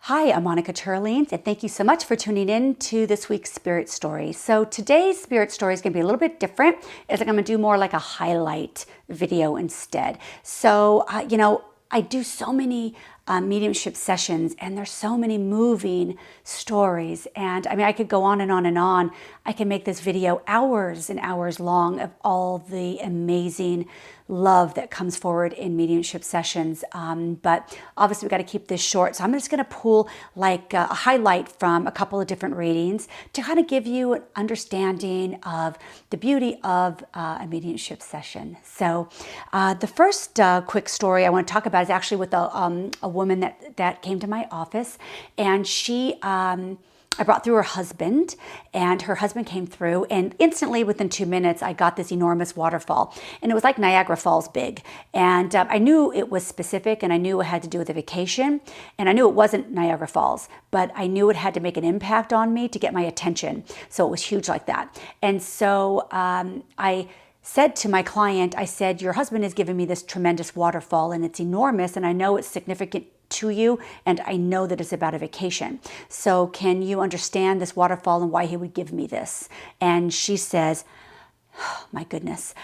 Hi, I'm Monica Teurlings, and thank you so much for tuning in to this week's Spirit Story. So today's Spirit Story is going to be a little bit different. It's like I'm going to do more like a highlight video instead. So, I do so many mediumship sessions, and there's so many moving stories. And I mean, I could go on and on and on. I can make this video hours and hours long of all the amazing love that comes forward in mediumship sessions. But obviously, we got to keep this short. So I'm just going to pull like a highlight from a couple of different readings to kind of give you an understanding of the beauty of a mediumship session. So the first quick story I want to talk about is actually with a woman that came to my office, and she I brought through her husband, and her husband came through, and instantly within 2 minutes, I got this enormous waterfall, and it was like Niagara Falls big. And I knew it was specific, and I knew it had to do with a vacation, and I knew it wasn't Niagara Falls, but I knew it had to make an impact on me to get my attention. So it was huge like that. And so I said to my client, I said, your husband has given me this tremendous waterfall, and it's enormous, and I know it's significant to you, and I know that it's about a vacation. So can you understand this waterfall and why he would give me this? And she says, oh, my goodness.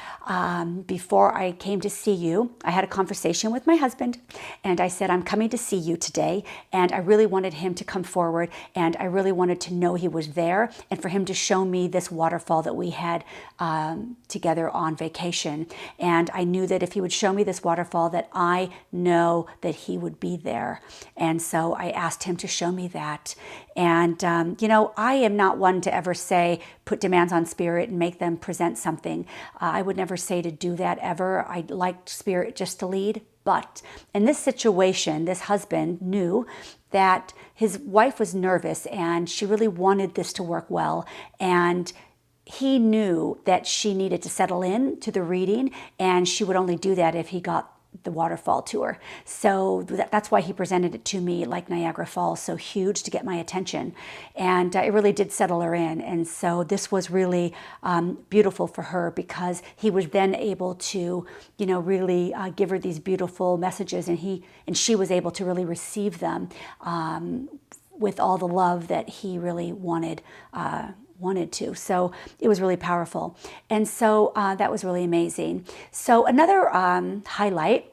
Before I came to see you, I had a conversation with my husband, and I said, I'm coming to see you today, and I really wanted him to come forward, and I really wanted to know he was there, and for him to show me this waterfall that we had together on vacation. And I knew that if he would show me this waterfall, that I know that he would be there. And so I asked him to show me that. And, I am not one to ever say, put demands on spirit and make them present something. I would never say to do that ever. I like spirit just to lead. But in this situation, this husband knew that his wife was nervous and she really wanted this to work well. And he knew that she needed to settle in to the reading, and she would only do that if he got the waterfall to her. So that's why he presented it to me like Niagara Falls, so huge to get my attention. And it really did settle her in. And so this was really beautiful for her, because he was then able to, really give her these beautiful messages, and she was able to really receive them with all the love that he really wanted to. So it was really powerful. And so that was really amazing. So another highlight,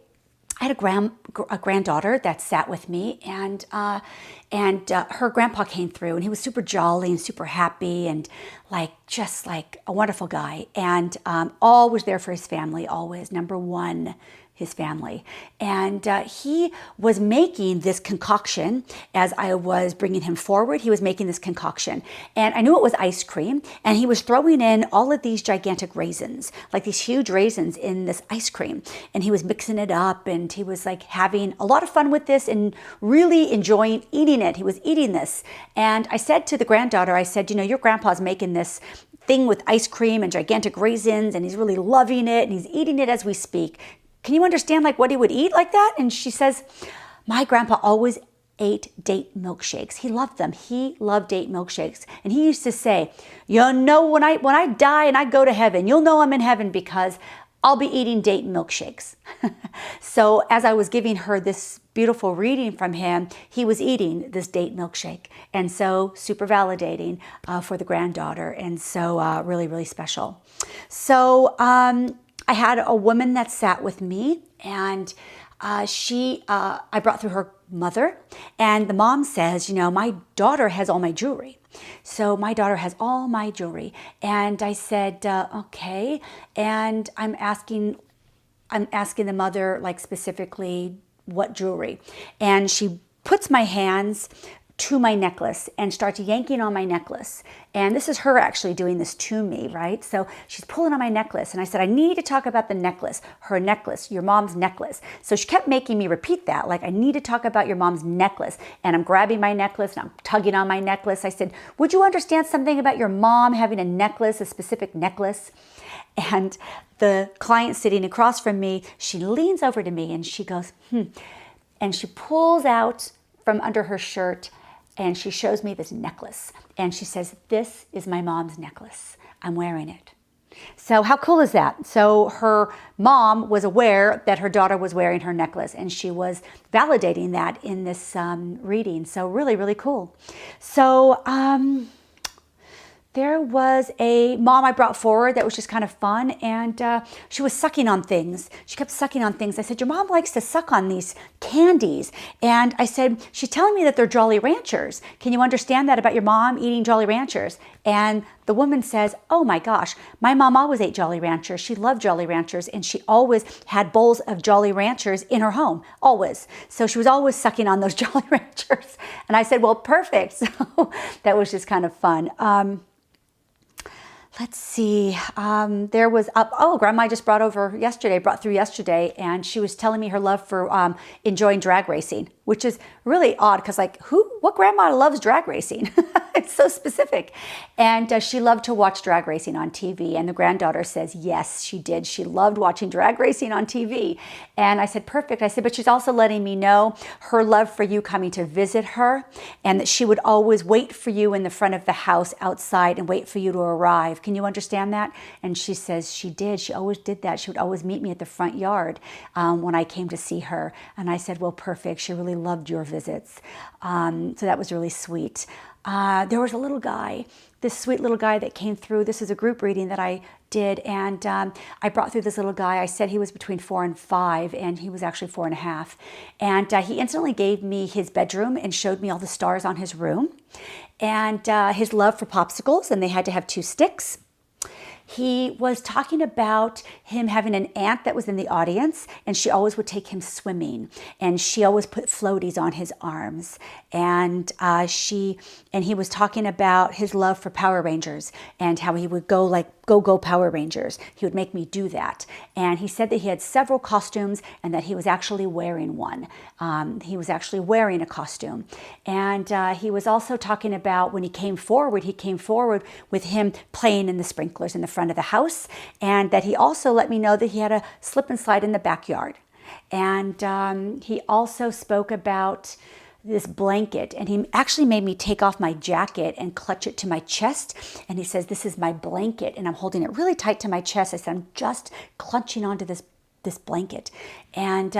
I had a granddaughter that sat with me, and her grandpa came through, and he was super jolly and super happy, and just like a wonderful guy, and always there for his family, always number one, his family. And he was making this concoction as I was bringing him forward. He was making this concoction, and I knew it was ice cream, and he was throwing in all of these gigantic raisins, like these huge raisins in this ice cream, and he was mixing it up, and he was like having a lot of fun with this and really enjoying eating it. He was eating this. And I said to the granddaughter, I said, your grandpa's making this thing with ice cream and gigantic raisins, and he's really loving it, and he's eating it as we speak. Can you understand what he would eat like that? And she says, my grandpa always ate date milkshakes. He loved them. He loved date milkshakes. And he used to say, when I die and I go to heaven, you'll know I'm in heaven because I'll be eating date milkshakes. So as I was giving her this beautiful reading from him, he was eating this date milkshake. And so super validating for the granddaughter. And so really, really special. So I had a woman that sat with me, and I brought through her mother, and the mom says, my daughter has all my jewelry. So my daughter has all my jewelry. And I said, okay. And I'm asking the mother, specifically what jewelry. And she puts my hands to my necklace and starts yanking on my necklace. And this is her actually doing this to me, right? So she's pulling on my necklace. And I said, I need to talk about the necklace, her necklace, your mom's necklace. So she kept making me repeat that, I need to talk about your mom's necklace. And I'm grabbing my necklace and I'm tugging on my necklace. I said, would you understand something about your mom having a necklace, a specific necklace? And the client sitting across from me, she leans over to me and she goes, And she pulls out from under her shirt, and she shows me this necklace. And she says, this is my mom's necklace. I'm wearing it. So how cool is that? So her mom was aware that her daughter was wearing her necklace, and she was validating that in this reading. So really, really cool. So there was a mom I brought forward that was just kind of fun, and she was sucking on things. She kept sucking on things. I said, your mom likes to suck on these candies. And I said, she's telling me that they're Jolly Ranchers. Can you understand that about your mom eating Jolly Ranchers? And the woman says, oh my gosh, my mom always ate Jolly Ranchers. She loved Jolly Ranchers, and she always had bowls of Jolly Ranchers in her home, always. So she was always sucking on those Jolly Ranchers. And I said, well, perfect. So that was just kind of fun. Let's see, there was, Grandma just brought through yesterday, and she was telling me her love for enjoying drag racing, which is really odd because like, what grandma loves drag racing? It's so specific. And she loved to watch drag racing on TV. And the granddaughter says, yes, she did. She loved watching drag racing on TV. And I said, perfect. I said, but she's also letting me know her love for you coming to visit her, and that she would always wait for you in the front of the house outside and wait for you to arrive. Can you understand that? And she says she did. She always did that. She would always meet me at the front yard when I came to see her. And I said, well, perfect. She really loved your visits. So that was really sweet. There was a little guy, this sweet little guy that came through. This is a group reading that I did, and I brought through this little guy. I said he was between 4 and 5, and he was actually 4.5. And he instantly gave me his bedroom and showed me all the stars on his room, and his love for popsicles, and they had to have 2 sticks. He was talking about him having an aunt that was in the audience, and she always would take him swimming, and she always put floaties on his arms. And he was talking about his love for Power Rangers and how he would go like, go Power Rangers. He would make me do that. And he said that he had several costumes and that he was actually wearing one. He was actually wearing a costume. And he was also talking about when he came forward with him playing in the sprinklers in the front of the house, and that he also let me know that he had a slip and slide in the backyard. And he also spoke about this blanket, and he actually made me take off my jacket and clutch it to my chest. And he says, this is my blanket, and I'm holding it really tight to my chest. I said, I'm just clutching onto this blanket. And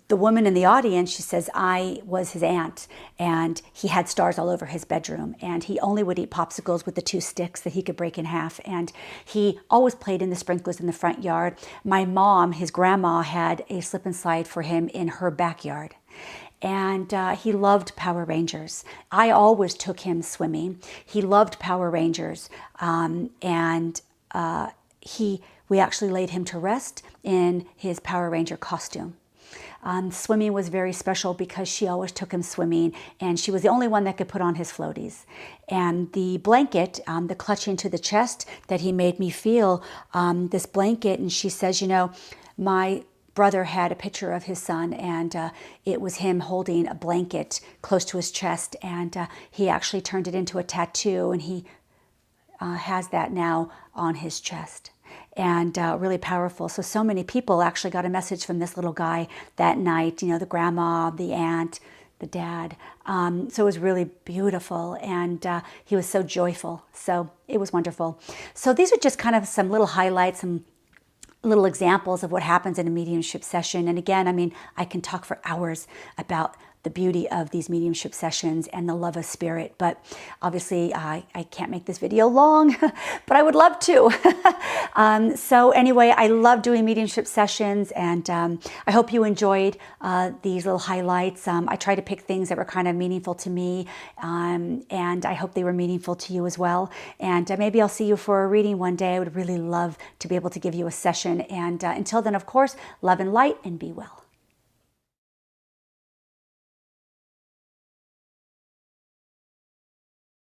the woman in the audience, she says, I was his aunt, and he had stars all over his bedroom, and he only would eat popsicles with the 2 sticks that he could break in half, and he always played in the sprinklers in the front yard. My mom, his grandma, had a slip and slide for him in her backyard. And he loved Power Rangers. I always took him swimming. He loved Power Rangers, we actually laid him to rest in his Power Ranger costume. Swimming was very special because she always took him swimming, and she was the only one that could put on his floaties. And the blanket, the clutching to the chest that he made me feel, this blanket, and she says, you know, my brother had a picture of his son, and it was him holding a blanket close to his chest, and he actually turned it into a tattoo, and he has that now on his chest. And really powerful. So many people actually got a message from this little guy that night, you know, the grandma, the aunt, the dad. So it was really beautiful, and he was so joyful. So it was wonderful. So these are just kind of some little highlights, some little examples of what happens in a mediumship session. And again, I mean, I can talk for hours about the beauty of these mediumship sessions and the love of spirit. But obviously, I can't make this video long, but I would love to. So anyway, I love doing mediumship sessions, and I hope you enjoyed these little highlights. I try to pick things that were kind of meaningful to me, and I hope they were meaningful to you as well. And maybe I'll see you for a reading one day. I would really love to be able to give you a session. And until then, of course, love and light, and be well.